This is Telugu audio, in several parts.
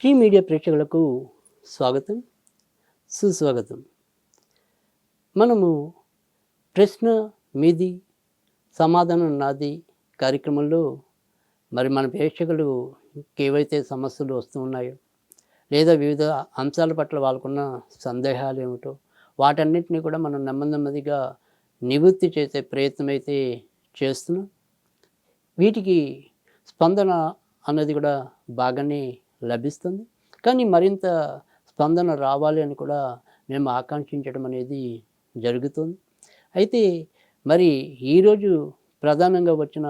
టీ మీడియా ప్రేక్షకులకు స్వాగతం, సుస్వాగతం. మనము ప్రశ్న మీది, సమాధానం నాది కార్యక్రమంలో మరి మన ప్రేక్షకులు ఏవైతే సమస్యలు వస్తూ ఉన్నాయో, లేదా వివిధ అంశాల పట్ల వాళ్ళకున్న సందేహాలు ఏమిటో, వాటన్నిటిని కూడా మనం నెమ్మదిగా నివృత్తి చేసే ప్రయత్నం అయితే చేస్తున్నాం. వీటికి స్పందన అన్నది కూడా బాగానే లభిస్తుంది. కానీ మరింత స్పందన రావాలి అని కూడా మేము ఆకాంక్షించడం అనేది జరుగుతుంది. అయితే మరి ఈరోజు ప్రధానంగా వచ్చిన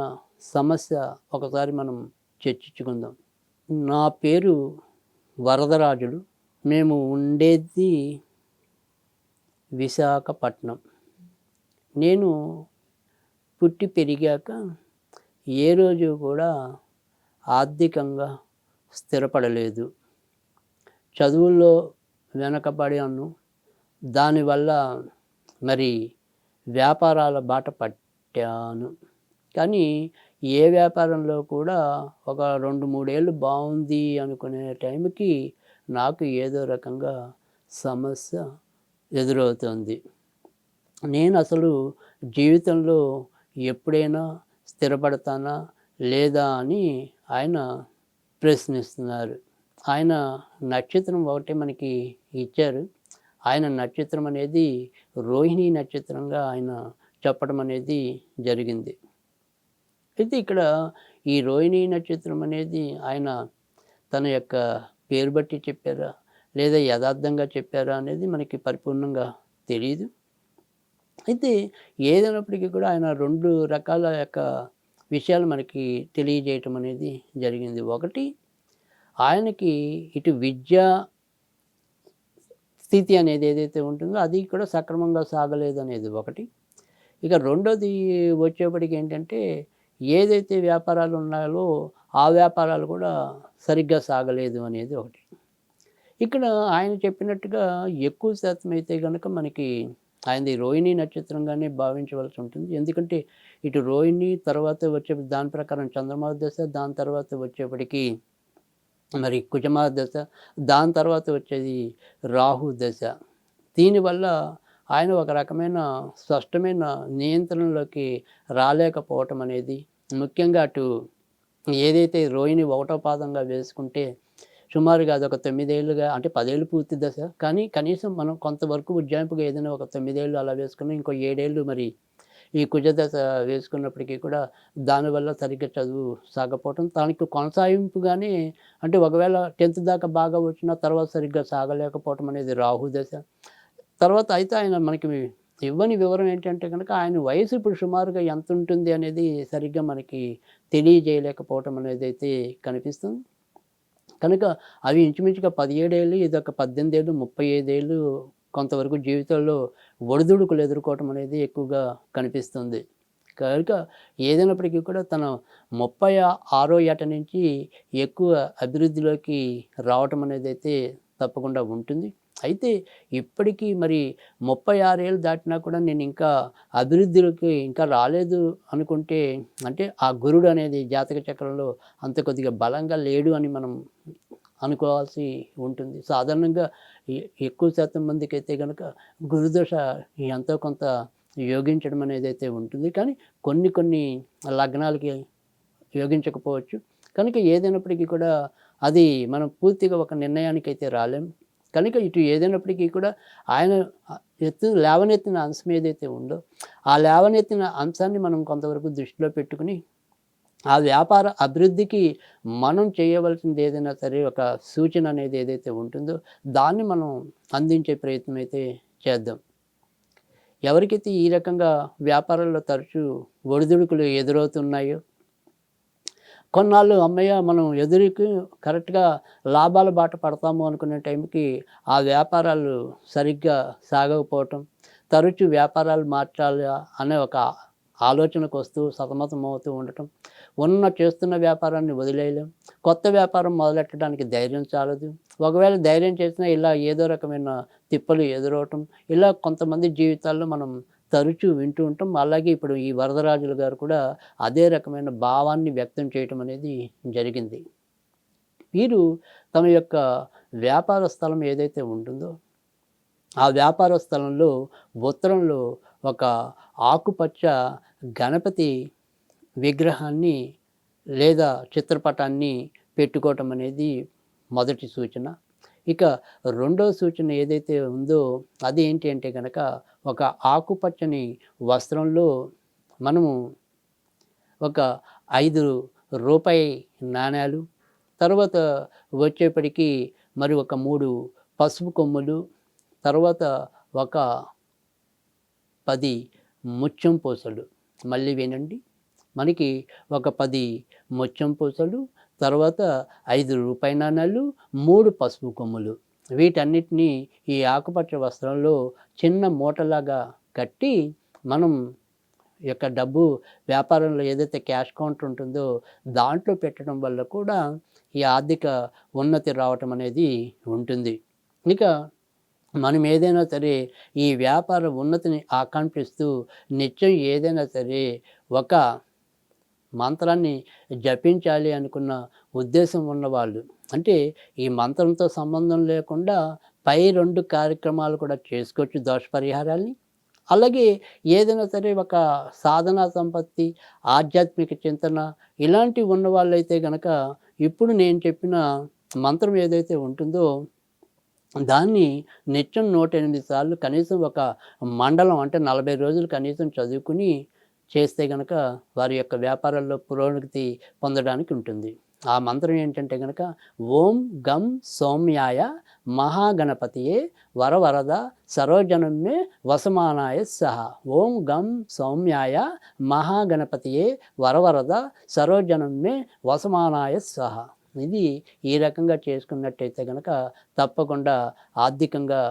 సమస్య ఒకసారి మనం చర్చించుకుందాం. నా పేరు వరదరాజులు. మేము ఉండేది విశాఖపట్నం. నేను పుట్టి పెరిగాక ఏ రోజు కూడా ఆర్థికంగా స్థిరపడలేదు. చదువుల్లో వెనకబడాను. దానివల్ల మరి వ్యాపారాల బాట పట్టాను. కానీ ఏ వ్యాపారంలో కూడా ఒక 2-3 ఏళ్ళు బాగుంది అనుకునే టైంకి నాకు ఏదో రకంగా సమస్య ఎదురవుతుంది. నేను అసలు జీవితంలో ఎప్పుడైనా స్థిరపడతానా లేదా అని ఆయన ప్రశ్నిస్తున్నారు. ఆయన నక్షత్రం ఒకటే మనకి ఇచ్చారు. ఆయన నక్షత్రం అనేది రోహిణి నక్షత్రంగా ఆయన చెప్పడం అనేది జరిగింది. అయితే ఇక్కడ ఈ రోహిణి నక్షత్రం అనేది ఆయన తన యొక్క పేరు బట్టి చెప్పారా లేదా యథార్థంగా చెప్పారా అనేది మనకి పరిపూర్ణంగా తెలియదు. అయితే ఏదైనప్పటికీ కూడా ఆయన 2 రకాల యొక్క విషయాలు మనకి తెలియజేయటం అనేది జరిగింది. ఒకటి, ఆయనకి ఇటు విద్యా స్థితి అనేది ఏదైతే ఉంటుందో అది కూడా సక్రమంగా సాగలేదు అనేది ఒకటి. ఇక రెండోది వచ్చేప్పటికి ఏంటంటే, ఏదైతే వ్యాపారాలు ఉన్నాయో ఆ వ్యాపారాలు కూడా సరిగ్గా సాగలేదు అనేది ఒకటి. ఇక్కడ ఆయన చెప్పినట్టుగా ఎక్కువ శాతం అయితే కనుక మనకి ఆయనది రోహిణి నక్షత్రంగానే భావించవలసి ఉంటుంది. ఎందుకంటే ఇటు రోహిణి తర్వాత వచ్చే దాని ప్రకారం చంద్రమాస దశ, దాని తర్వాత వచ్చేప్పటికి మరి కుజమాస దశ, దాని తర్వాత వచ్చేది రాహు దశ. దీనివల్ల ఆయన ఒక రకమైన స్పష్టమైన నియంత్రణలోకి రాలేకపోవటం అనేది, ముఖ్యంగా అటు ఏదైతే రోహిణి 1వ పాదంగా వేసుకుంటే సుమారుగా అదొక 9 ఏళ్ళుగా, అంటే 10 ఏళ్ళు పూర్తి దశ. కానీ కనీసం మనం కొంతవరకు ఉజ్జాయింపుగా ఏదైనా ఒక 9 ఏళ్ళు అలా వేసుకుని ఇంకో 7 ఏళ్ళు మరి ఈ కుజదశ వేసుకున్నప్పటికీ కూడా దానివల్ల సరిగ్గా చదువు సాగపోవటం, దానికి కొనసాగింపుగానే అంటే ఒకవేళ 10th దాకా బాగా వచ్చిన తర్వాత సరిగ్గా సాగలేకపోవటం అనేది రాహు దశ. తర్వాత అయితే ఆయన మనకి ఇవ్వని వివరం ఏంటంటే కనుక ఆయన వయసు ఇప్పుడు సుమారుగా ఎంత ఉంటుంది అనేది సరిగ్గా మనకి తెలియజేయలేకపోవటం అనేది అయితే కనిపిస్తుంది. కనుక అవి ఇంచుమించుగా 17 ఏళ్ళు, ఇదొక 18 ఏళ్ళు, 35 ఏళ్ళు కొంతవరకు జీవితంలో ఒడిదుడుకులు ఎదుర్కోవటం అనేది ఎక్కువగా కనిపిస్తుంది. కనుక ఏదైనప్పటికీ కూడా తన 36వ ఏట నుంచి ఎక్కువ అభివృద్ధిలోకి రావటం అనేది అయితే తప్పకుండా ఉంటుంది. అయితే ఇప్పటికీ మరి 36 ఏళ్ళు దాటినా కూడా నేను ఇంకా అభివృద్ధిలోకి ఇంకా రాలేదు అనుకుంటే, అంటే ఆ గురుడు అనేది జాతక చక్రంలో అంత కొద్దిగా బలంగా లేడు అని మనం అనుకోవాల్సి ఉంటుంది. సాధారణంగా ఎక్కువ శాతం మందికైతే కనుక గురుదశ ఎంతో కొంత యోగించడం అనేది అయితే ఉంటుంది. కానీ కొన్ని లగ్నాలకి యోగించకపోవచ్చు. కనుక ఏదైనప్పటికీ కూడా అది మనం పూర్తిగా ఒక నిర్ణయానికి అయితే రాలేం. కనుక ఇటు ఏదైనప్పటికీ కూడా ఆయన లేవనెత్తిన అంశం ఏదైతే ఉందో ఆ లేవనెత్తిన అంశాన్ని మనం కొంతవరకు దృష్టిలో పెట్టుకుని ఆ వ్యాపార అభివృద్ధికి మనం చేయవలసింది ఏదైనా సరే ఒక సూచన అనేది ఏదైతే ఉంటుందో దాన్ని మనం అందించే ప్రయత్నం అయితే చేద్దాం. ఎవరికైతే ఈ రకంగా వ్యాపారంలో తరచూ ఒడిదుడుకులు ఎదురవుతున్నాయో, కొన్నాళ్ళు అమ్మయ్య మనం ఎదురుకి కరెక్ట్గా లాభాల బాట పడతాము అనుకునే టైంకి ఆ వ్యాపారాలు సరిగ్గా సాగకపోవటం, తరచూ వ్యాపారాలు మార్చాలి అనే ఒక ఆలోచనకు వస్తూ సతమతమవుతూ ఉండటం, చేస్తున్న వ్యాపారాన్ని వదిలేయలేం, కొత్త వ్యాపారం మొదలెట్టడానికి ధైర్యం చాలదు. ఒకవేళ ధైర్యం చేసినా ఇలా ఏదో రకమైన తిప్పలు ఎదురవటం, ఇలా కొంతమంది జీవితాల్లో మనం తరచూ వింటూ ఉంటాం. అలాగే ఇప్పుడు ఈ వరదరాజులు గారు కూడా అదే రకమైన భావాన్ని వ్యక్తం చేయటం అనేది జరిగింది. వీరు తమ యొక్క వ్యాపార స్థలం ఏదైతే ఉంటుందో ఆ వ్యాపార స్థలంలో ఉత్తరంలో ఒక ఆకుపచ్చ గణపతి విగ్రహాన్ని లేదా చిత్రపటాన్ని పెట్టుకోవటం అనేది మొదటి సూచన. ఇక రెండో సూచన ఏదైతే ఉందో అది ఏంటి అంటే గనక ఒక ఆకుపచ్చని వస్త్రంలో మనము ఒక 5 రూపాయి నాణేలు, తర్వాత వచ్చేప్పటికి మరి ఒక 3 పసుపు కొమ్ములు, తర్వాత ఒక 10 ముత్యం పూసలు. మళ్ళీ వినండి. మనకి ఒక 10 ముత్యం పూసలు, తర్వాత 5 రూపాయి నాణాలు, 3 పసుపు కొమ్ములు. వీటన్నిటిని ఈ ఆకుపచ్చ వస్త్రంలో చిన్న మూటలాగా కట్టి మనం యొక్క డబ్బు వ్యాపారంలో ఏదైతే క్యాష్ కౌంటర్ ఉంటుందో దాంట్లో పెట్టడం వల్ల కూడా ఈ ఆర్థిక ఉన్నతి రావటం అనేది ఉంటుంది. ఇక మనం ఏదైనా సరే ఈ వ్యాపార ఉన్నతిని ఆకాంక్షిస్తూ నిత్యం ఏదైనా సరే ఒక మంత్రాన్ని జపించాలి అనుకున్న ఉద్దేశం ఉన్నవాళ్ళు, అంటే ఈ మంత్రంతో సంబంధం లేకుండా పై 2 కార్యక్రమాలు కూడా చేసుకోవచ్చు దోష పరిహారాల్ని. అలాగే ఏదైనా సరే ఒక సాధనా సంపత్తి, ఆధ్యాత్మిక చింతన ఇలాంటివి ఉన్నవాళ్ళైతే గనక ఇప్పుడు నేను చెప్పిన మంత్రం ఏదైతే ఉంటుందో దాన్ని నిత్యం 108 సార్లు కనీసం ఒక మండలం అంటే 40 రోజులు కనీసం చదువుకుని చేస్తే గనక వారి యొక్క వ్యాపారాల్లో పురోగతి పొందడానికి ఉంటుంది. ఆ మంత్రం ఏంటంటే గనక ఓం గం సౌమ్యాయ మహాగణపతియే వరవరద సరోజనమే వసమానాయ సహ. ఓం గం సౌమ్యాయ మహాగణపతియే వరవరద సరోజనమే వసమానాయ సహ. ఇది ఈ రకంగా చేసుకున్నట్టయితే కనుక తప్పకుండా ఆర్థికంగా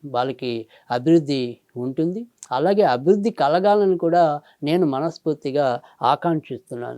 వాళ్ళకి అభివృద్ధి ఉంటుంది. అలాగే అభివృద్ధి కలగాలని కూడా నేను మనస్ఫూర్తిగా ఆకాంక్షిస్తున్నాను.